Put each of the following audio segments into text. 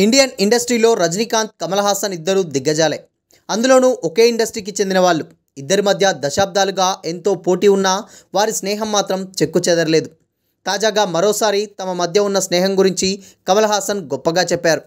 Indian ఇండస్ట్రీలో రజనీకాంత్, కమల్ హాసన్ ఇద్దరు దిగ్గజాలే. అందులోనూ ఒకే ఇండస్ట్రీకి చెందిన వాళ్ళు. ఇద్దరి మధ్య దశాబ్దాలుగా ఎంతో పోటీ ఉన్నా వారి స్నేహం మాత్రం చెక్కు చెదరలేదు. తాజాగా మరోసారి తమ మధ్య ఉన్న స్నేహం గురించి కమల్ హాసన్ గొప్పగా చెప్పారు.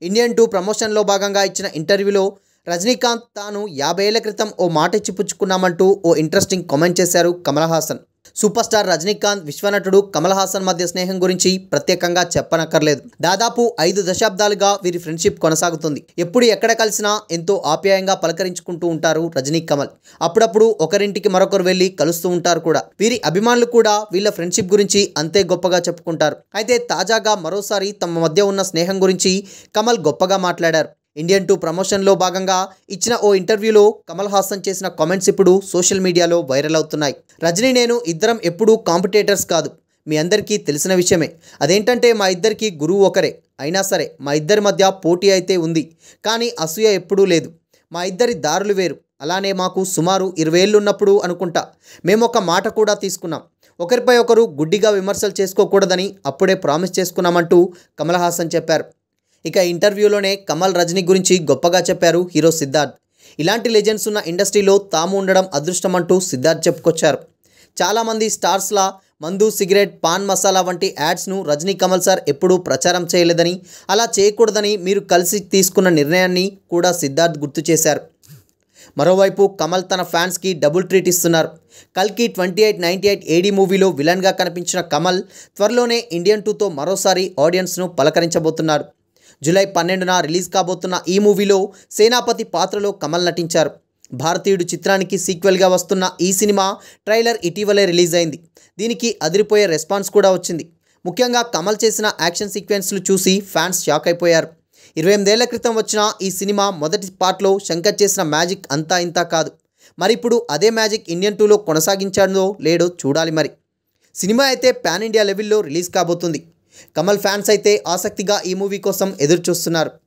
ఇండియన్ 2 ప్రమోషన్లో భాగంగా ఇచ్చిన ఇంటర్వ్యూలో రజనీకాంత్ తాను 50 ఏళ్ల క్రితం ఓ మాట ఇచ్చి పుచ్చుకున్నామంటూ ఓ ఇంట్రెస్టింగ్ కామెంట్ చేశారు కమల్ హాసన్. సూపర్ స్టార్ రజనీకాంత్, విశ్వనటుడు కమల్ హాసన్ మధ్య స్నేహం గురించి ప్రత్యేకంగా చెప్పనక్కర్లేదు. దాదాపు 5 దశాబ్దాలుగా వీరి ఫ్రెండ్షిప్ కొనసాగుతుంది. ఎప్పుడు ఎక్కడ కలిసినా ఎంతో ఆప్యాయంగా పలకరించుకుంటూ ఉంటారు రజనీ, కమల్. అప్పుడప్పుడు ఒకరింటికి మరొకరు వెళ్ళి కలుస్తూ ఉంటారు కూడా. వీరి అభిమానులు కూడా వీళ్ళ ఫ్రెండ్షిప్ గురించి అంతే గొప్పగా చెప్పుకుంటారు. అయితే తాజాగా మరోసారి తమ మధ్య ఉన్న స్నేహం గురించి కమల్ గొప్పగా మాట్లాడారు. ఇండియన్ 2 ప్రమోషన్లో భాగంగా ఇచ్చిన ఓ ఇంటర్వ్యూలో కమల్ హాసన్ చేసిన కామెంట్స్ ఇప్పుడు సోషల్ మీడియాలో వైరల్ అవుతున్నాయి. రజనీ, నేను ఇద్దరం ఎప్పుడూ కాంపిటేటర్స్ కాదు. మీ అందరికీ తెలిసిన విషయమే. అదేంటంటే మా ఇద్దరికి గురువు ఒకరే. అయినా సరే మా ఇద్దరి మధ్య పోటీ అయితే ఉంది, కానీ అసూయ ఎప్పుడూ లేదు. మా ఇద్దరి దారులు వేరు. అలానే మాకు సుమారు 20 ఏళ్ళు ఉన్నప్పుడు అనుకుంటా మేము ఒక మాట కూడా తీసుకున్నాం. ఒకరిపై ఒకరు గుడ్డిగా విమర్శలు చేసుకోకూడదని అప్పుడే ప్రామిస్ చేసుకున్నామంటూ కమల్ హాసన్ చెప్పారు. ఇక ఇంటర్వ్యూలోనే కమల్, రజనీ గురించి గొప్పగా చెప్పారు హీరో సిద్ధార్థ్. ఇలాంటి లెజెండ్స్ ఉన్న ఇండస్ట్రీలో తాము ఉండడం అదృష్టం అంటూ సిద్ధార్థ్ చెప్పుకొచ్చారు. చాలామంది స్టార్స్లా మందు, సిగరెట్, పాన్ మసాలా వంటి యాడ్స్ను రజనీ, కమల్ సార్ ఎప్పుడూ ప్రచారం చేయలేదని, అలా చేయకూడదని మీరు కలిసి తీసుకున్న నిర్ణయాన్ని కూడా సిద్ధార్థ్ గుర్తు చేశారు. మరోవైపు కమల్ తన ఫ్యాన్స్కి డబుల్ ట్రీట్ ఇస్తున్నారు. కల్కి 2898 AD మూవీలో విలన్గా కనిపించిన కమల్ త్వరలోనే ఇండియన్ 2తో మరోసారి ఆడియన్స్ను పలకరించబోతున్నారు. జూలై 12న రిలీజ్ కాబోతున్న ఈ మూవీలో సేనాపతి పాత్రలో కమల్ నటించారు. భారతీయుడు చిత్రానికి సీక్వెల్గా వస్తున్న ఈ సినిమా ట్రైలర్ ఇటీవలే రిలీజ్ అయింది. దీనికి అదిరిపోయే రెస్పాన్స్ కూడా వచ్చింది. ముఖ్యంగా కమల్ చేసిన యాక్షన్ సీక్వెన్స్లు చూసి ఫ్యాన్స్ షాక్ అయిపోయారు. 28 ఏళ్ల క్రితం వచ్చిన ఈ సినిమా మొదటి పార్ట్లో శంకర్ చేసిన మ్యాజిక్ అంతా ఇంతా కాదు. మరిప్పుడు అదే మ్యాజిక్ ఇండియన్ 2లో కొనసాగించాడో లేడో చూడాలి. మరి సినిమా అయితే పాన్ ఇండియా లెవెల్లో రిలీజ్ కాబోతుంది. కమల్ ఫ్యాన్స్ అయితే ఆసక్తిగా ఈ మూవీ కోసం ఎదురు చూస్తున్నారు.